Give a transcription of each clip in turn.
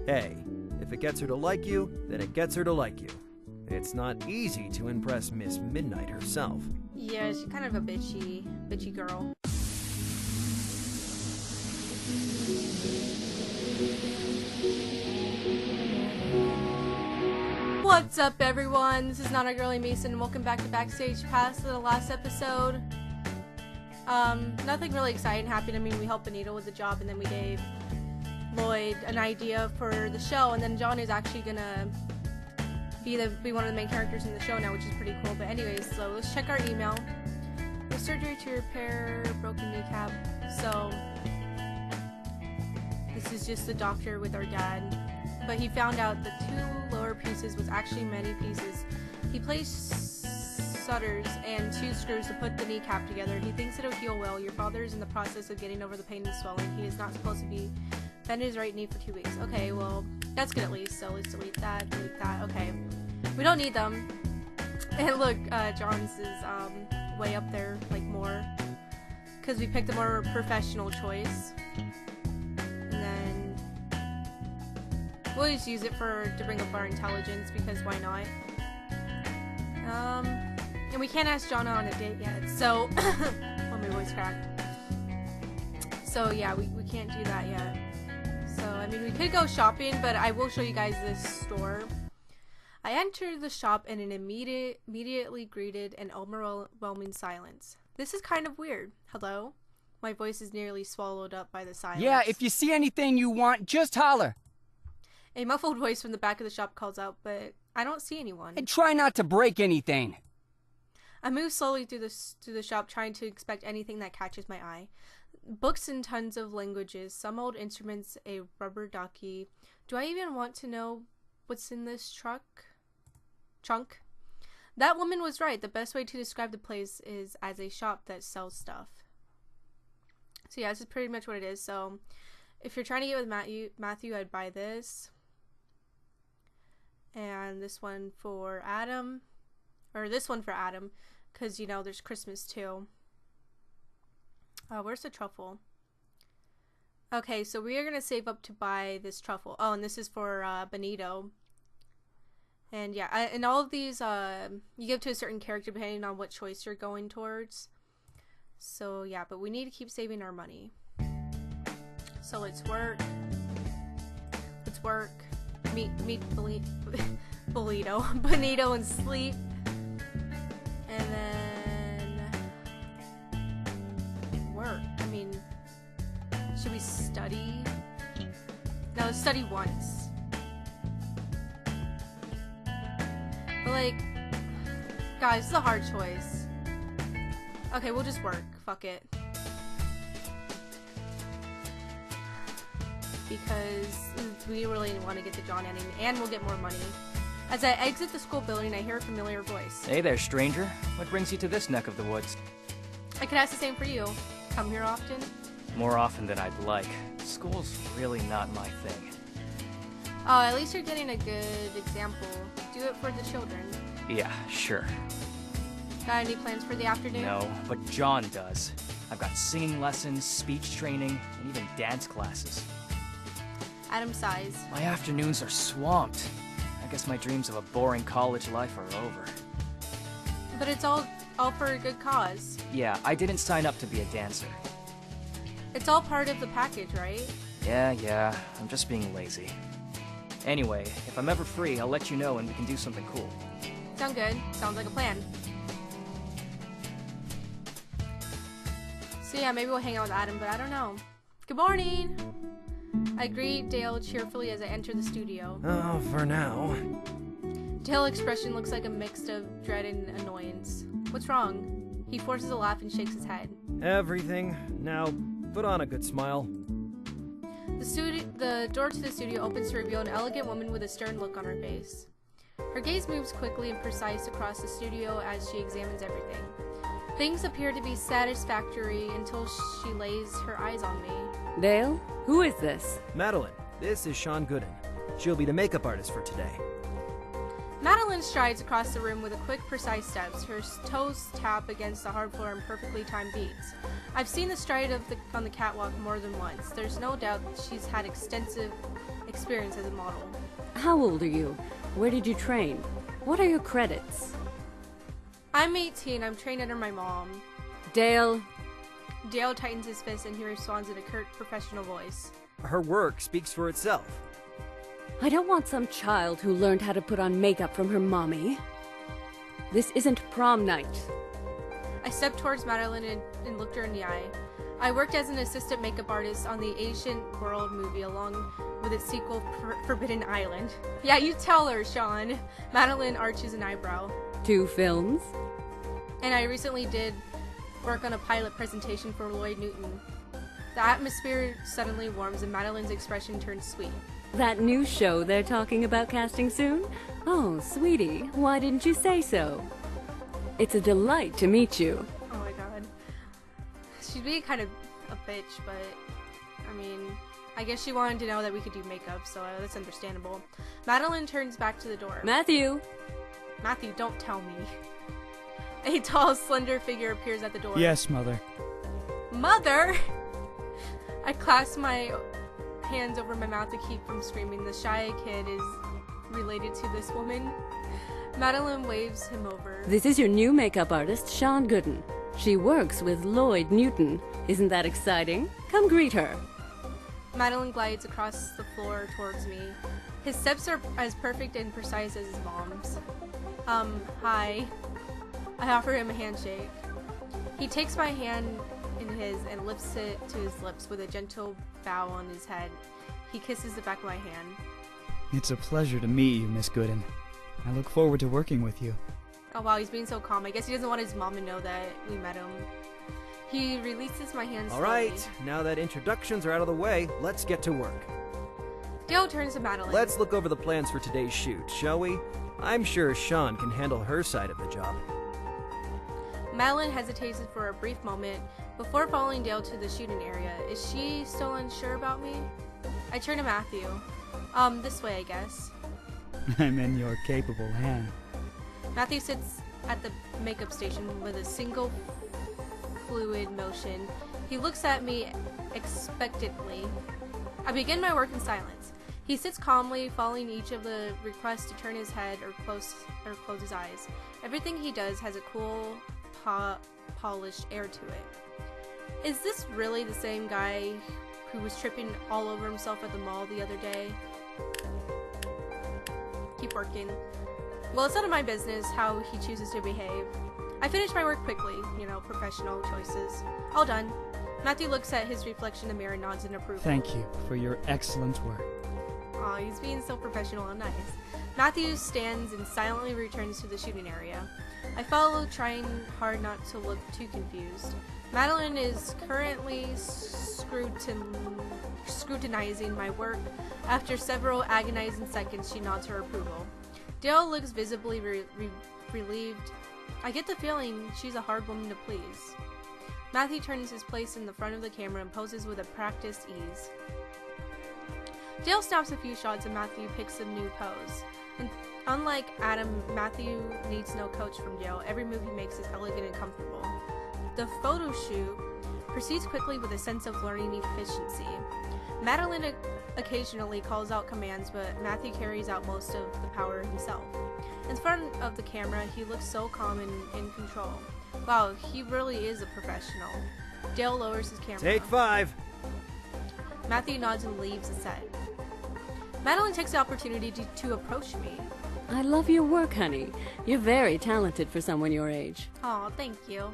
Hey, if it gets her to like you, then it gets her to like you. It's not easy to impress Miss Midnight herself. Yeah, she's kind of a bitchy girl. What's up, everyone? This is NanaGirlyMisa, and welcome back to Backstage. Past the last episode, nothing really exciting happened. I mean, we helped Benito with the job, and then we gave Lloyd an idea for the show, and then John is actually gonna be one of the main characters in the show now, which is pretty cool. But anyways, so let's check our email. The surgery to repair broken kneecap. So this is just the doctor with our dad, but he found out the two lower pieces was actually many pieces. He placed sutters and two screws to put the kneecap together. He thinks it'll heal well. Your father is in the process of getting over the pain and swelling. He is not supposed to be bend his right knee for 2 weeks. Okay, well, that's good at least, so let's delete that, okay. We don't need them. And look, John's is, way up there, like, more, because we picked a more professional choice. And then we'll just use it to bring up our intelligence, because why not? And we can't ask John on a date yet, so, oh, my voice cracked. So, yeah, we can't do that yet. So, I mean, we could go shopping, but I will show you guys this store. I entered the shop and immediately greeted an overwhelming silence. This is kind of weird. Hello? My voice is nearly swallowed up by the silence. Yeah, if you see anything you want, just holler. A muffled voice from the back of the shop calls out, but I don't see anyone. And try not to break anything. I move slowly through the shop, trying to inspect anything that catches my eye. Books in tons of languages, some old instruments, a rubber ducky. Do I even want to know what's in this trunk? That woman was right. The best way to describe the place is as a shop that sells stuff. So yeah, this is pretty much what it is. So if you're trying to get with Matthew, I'd buy this. And this one for Adam. Or this one for Adam. Because, you know, there's Christmas too. Where's the truffle? Okay, so we are going to save up to buy this truffle. Oh, and this is for Benito. And yeah, and all of these, you give to a certain character depending on what choice you're going towards. So yeah, but we need to keep saving our money. So let's work. Let's work. Meet Benito and sleep. And then work. I mean, should we study? No, let's study once. But like, guys, this is a hard choice. Okay, we'll just work. Fuck it. Because we really want to get the John ending, and we'll get more money. As I exit the school building, I hear a familiar voice. Hey there, stranger. What brings you to this neck of the woods? I could ask the same for you. Come here often? More often than I'd like. School's really not my thing. Oh, at least you're getting a good example. Do it for the children. Yeah, sure. Got any plans for the afternoon? No, but John does. I've got singing lessons, speech training, and even dance classes. Adam sighs. My afternoons are swamped. I guess my dreams of a boring college life are over. But it's all for a good cause. Yeah, I didn't sign up to be a dancer. It's all part of the package, right? Yeah, I'm just being lazy. Anyway, if I'm ever free, I'll let you know and we can do something cool. Sound good. Sounds like a plan. So yeah, maybe we'll hang out with Adam, but I don't know. Good morning! I greet Dale cheerfully as I enter the studio. Oh, for now. Dale's expression looks like a mix of dread and annoyance. What's wrong? He forces a laugh and shakes his head. Everything. Now, put on a good smile. The door to the studio opens to reveal an elegant woman with a stern look on her face. Her gaze moves quickly and precise across the studio as she examines everything. Things appear to be satisfactory until she lays her eyes on me. Dale, who is this? Madeline, this is Sean Gooden. She'll be the makeup artist for today. Madeline strides across the room with a quick, precise steps. Her toes tap against the hard floor in perfectly timed beats. I've seen the stride on the catwalk more than once. There's no doubt that she's had extensive experience as a model. How old are you? Where did you train? What are your credits? I'm 18. I'm trained under my mom. Dale, Dale tightens his fist and he responds in a curt, professional voice. Her work speaks for itself. I don't want some child who learned how to put on makeup from her mommy. This isn't prom night. I stepped towards Madeline and looked her in the eye. I worked as an assistant makeup artist on the Ancient World movie along with its sequel, Forbidden Island. Yeah, you tell her, Sean. Madeline arches an eyebrow. 2 films? And I recently did work on a pilot presentation for Lloyd Newton. The atmosphere suddenly warms and Madeline's expression turns sweet. That new show they're talking about casting soon? Oh, sweetie, why didn't you say so? It's a delight to meet you. Oh my god. She's being kind of a bitch, but I mean, I guess she wanted to know that we could do makeup, so that's understandable. Madeline turns back to the door. Matthew! Matthew, don't tell me. A tall, slender figure appears at the door. Yes, Mother. Mother! I clasp my hands over my mouth to keep from screaming. The shy kid is related to this woman. Madeline waves him over. This is your new makeup artist, Sean Gooden. She works with Lloyd Newton. Isn't that exciting? Come greet her. Madeline glides across the floor towards me. His steps are as perfect and precise as his mom's. Hi. I offer him a handshake. He takes my hand in his and lifts it to his lips with a gentle bow on his head. He kisses the back of my hand. It's a pleasure to meet you, Miss Gooden. I look forward to working with you. Oh wow, he's being so calm. I guess he doesn't want his mom to know that we met him. He releases my hand slowly. Alright, now that introductions are out of the way, let's get to work. Dale turns to Madeline. Let's look over the plans for today's shoot, shall we? I'm sure Sean can handle her side of the job. Madeline hesitates for a brief moment before following Dale to the shooting area. Is she still unsure about me? I turn to Matthew. This way, I guess. I'm in your capable hand. Matthew sits at the makeup station with a single fluid motion. He looks at me expectantly. I begin my work in silence. He sits calmly, following each of the requests to turn his head or close his eyes. Everything he does has a cool, polished air to it. Is this really the same guy who was tripping all over himself at the mall the other day? Keep working. Well, it's none of my business how he chooses to behave. I finish my work quickly, professional choices. All done. Matthew looks at his reflection in the mirror and nods in approval. Thank you for your excellent work. Aw, he's being so professional and nice. Matthew stands and silently returns to the shooting area. I follow, trying hard not to look too confused. Madeline is currently scrutinizing my work. After several agonizing seconds, she nods her approval. Dale looks visibly relieved. I get the feeling she's a hard woman to please. Matthew turns his place in the front of the camera and poses with a practiced ease. Dale snaps a few shots and Matthew picks a new pose. And unlike Adam, Matthew needs no coach from Dale. Every move he makes is elegant and comfortable. The photo shoot proceeds quickly with a sense of learning efficiency. Madeline occasionally calls out commands, but Matthew carries out most of the power himself. In front of the camera, he looks so calm and in control. Wow, he really is a professional. Dale lowers his camera. Take 5. Matthew nods and leaves the set. Madeline takes the opportunity to approach me. I love your work, honey. You're very talented for someone your age. Aw, thank you.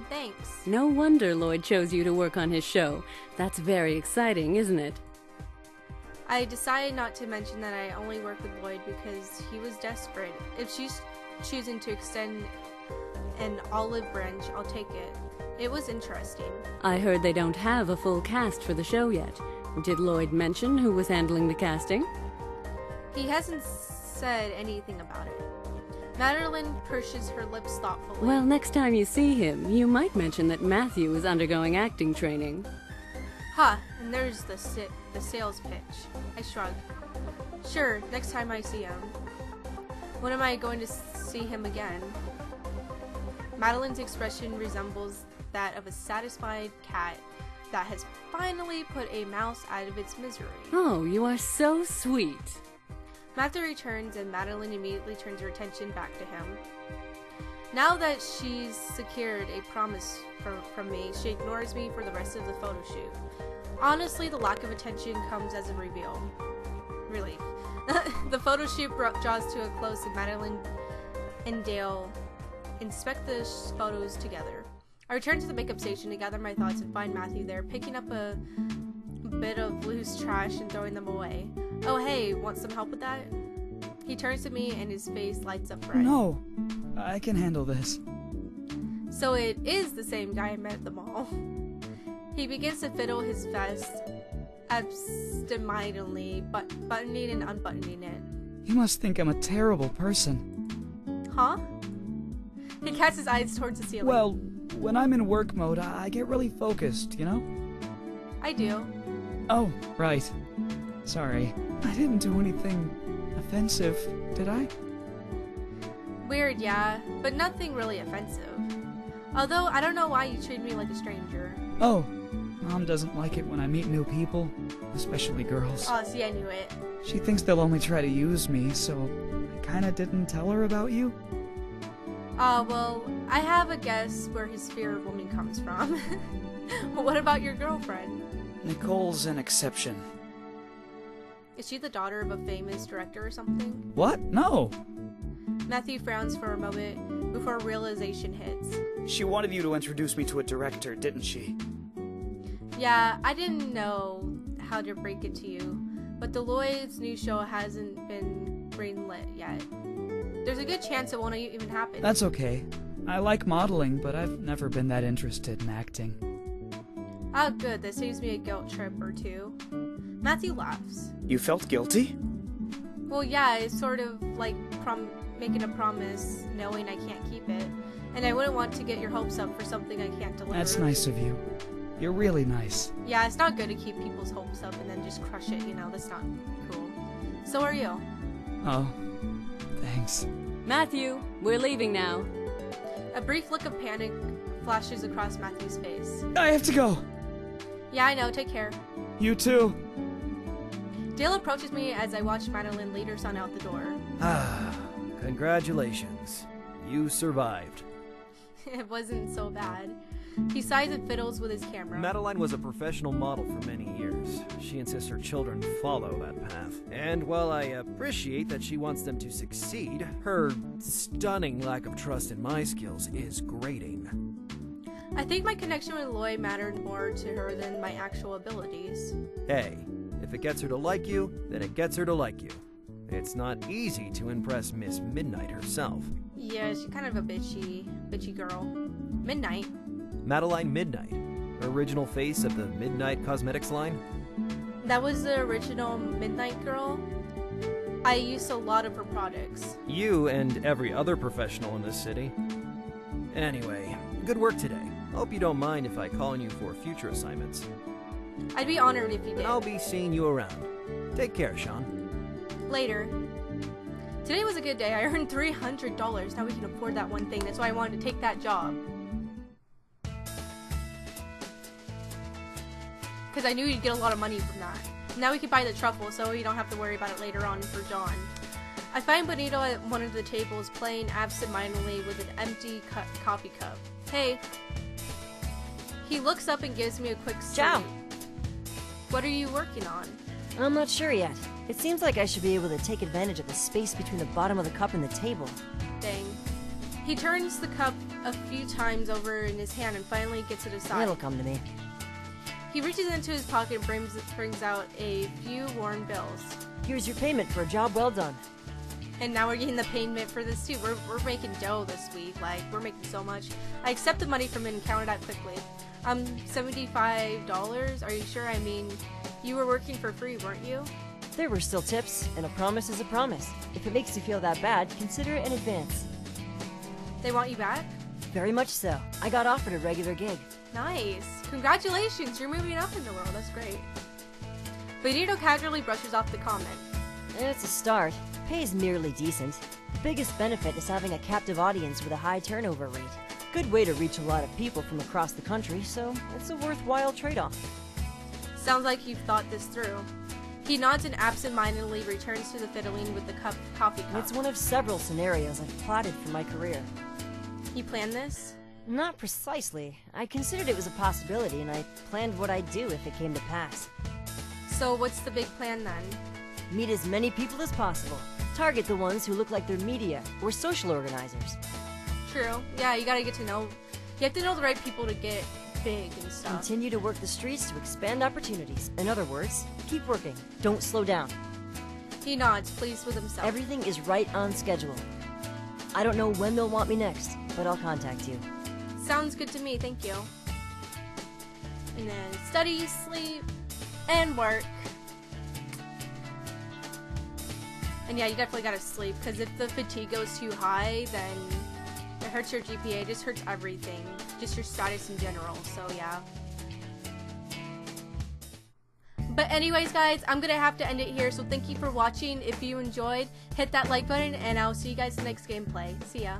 Thanks. No wonder Lloyd chose you to work on his show. That's very exciting, isn't it? I decided not to mention that I only work with Lloyd because he was desperate. If she's choosing to extend an olive branch, I'll take it. It was interesting. I heard they don't have a full cast for the show yet. Did Lloyd mention who was handling the casting? He hasn't said anything about it. Madeline pushes her lips thoughtfully. Well, next time you see him, you might mention that Matthew is undergoing acting training. And there's the sales pitch. I shrug. Sure, next time I see him. When am I going to see him again? Madeline's expression resembles that of a satisfied cat that has finally put a mouse out of its misery. Oh, you are so sweet. Matthew returns and Madeline immediately turns her attention back to him. Now that she's secured a promise from me, she ignores me for the rest of the photo shoot. Honestly, the lack of attention comes as a reveal. Relief. The photo shoot draws to a close and Madeline and Dale inspect the photos together. I return to the makeup station to gather my thoughts and find Matthew there, picking up a bit of loose trash and throwing them away. Oh hey, want some help with that? He turns to me and his face lights up red. No, I can handle this. So it is the same guy I met at the mall. He begins to fiddle his vest absentmindedly, buttoning and unbuttoning it. You must think I'm a terrible person. Huh? He casts his eyes towards the ceiling. Well, when I'm in work mode, I get really focused, you know? I do. Oh, right. Sorry. I didn't do anything offensive, did I? Weird, yeah, but nothing really offensive. Although, I don't know why you treat me like a stranger. Oh, Mom doesn't like it when I meet new people, especially girls. Oh, see, I knew it. She thinks they'll only try to use me, so I kinda didn't tell her about you. Well, I have a guess where his fear of women comes from. What about your girlfriend? Nicole's an exception. Is she the daughter of a famous director or something? What? No! Matthew frowns for a moment before realization hits. She wanted you to introduce me to a director, didn't she? Yeah, I didn't know how to break it to you, but Deloitte's new show hasn't been greenlit yet. There's a good chance it won't even happen. That's okay. I like modeling, but I've never been that interested in acting. Oh, good. That saves me a guilt trip or two. Matthew laughs. You felt guilty? Well, yeah, it's sort of like making a promise knowing I can't keep it. And I wouldn't want to get your hopes up for something I can't deliver. That's nice of you. You're really nice. Yeah, it's not good to keep people's hopes up and then just crush it, you know? That's not cool. So are you. Oh, thanks. Matthew, we're leaving now. A brief look of panic flashes across Matthew's face. I have to go! Yeah, I know. Take care. You too. Dale approaches me as I watch Madeline lead her son out the door. Ah, congratulations. You survived. It wasn't so bad. He sighs and fiddles with his camera. Madeline was a professional model for many years. She insists her children follow that path. And while I appreciate that she wants them to succeed, her stunning lack of trust in my skills is grating. I think my connection with Lloyd mattered more to her than my actual abilities. Hey, if it gets her to like you, then it gets her to like you. It's not easy to impress Miss Midnight herself. Yeah, she's kind of a bitchy girl. Midnight? Madeline Midnight, original face of the Midnight Cosmetics line. That was the original Midnight girl? I used a lot of her products. You and every other professional in this city. Anyway, good work today. Hope you don't mind if I call on you for future assignments. I'd be honored if you did. I'll be seeing you around. Take care, Sean. Later. Today was a good day. I earned $300. Now we can afford that one thing. That's why I wanted to take that job. Because I knew you'd get a lot of money from that. Now we can buy the truffle so we don't have to worry about it later on for John. I find Benito at one of the tables playing absent-mindedly with an empty coffee cup. Hey. He looks up and gives me a quick salute. Ciao. What are you working on? I'm not sure yet. It seems like I should be able to take advantage of the space between the bottom of the cup and the table. Dang. He turns the cup a few times over in his hand and finally gets it aside. It'll come to me. He reaches into his pocket and brings out a few worn bills. Here's your payment for a job well done. And now we're getting the payment for this too. We're making dough this week. Like, we're making so much. I accept the money from him and counted out quickly. $75? Are you sure? I mean, you were working for free, weren't you? There were still tips, and a promise is a promise. If it makes you feel that bad, consider it in advance. They want you back? Very much so. I got offered a regular gig. Nice. Congratulations, you're moving up in the world. That's great. Benito casually brushes off the comment. It's a start. Pay is merely decent. The biggest benefit is having a captive audience with a high turnover rate. good way to reach a lot of people from across the country, so it's a worthwhile trade-off. Sounds like you've thought this through. He nods and absent-mindedly returns to the fiddling with the coffee cup. It's one of several scenarios I've plotted for my career. You planned this? Not precisely. I considered it was a possibility, and I planned what I'd do if it came to pass. So what's the big plan then? Meet as many people as possible. Target the ones who look like they're media or social organizers. True. Yeah, you gotta get to know... You have to know the right people to get big and stuff. Continue to work the streets to expand opportunities. In other words, keep working. Don't slow down. He nods, pleased with himself. Everything is right on schedule. I don't know when they'll want me next, but I'll contact you. Sounds good to me, thank you. And then study, sleep, and work. And yeah, you definitely gotta sleep, because if the fatigue goes too high, then it hurts your GPA, it just hurts everything. Just your status in general, so yeah. But anyways, guys, I'm gonna have to end it here, so thank you for watching. If you enjoyed, hit that like button, and I'll see you guys in the next gameplay. See ya.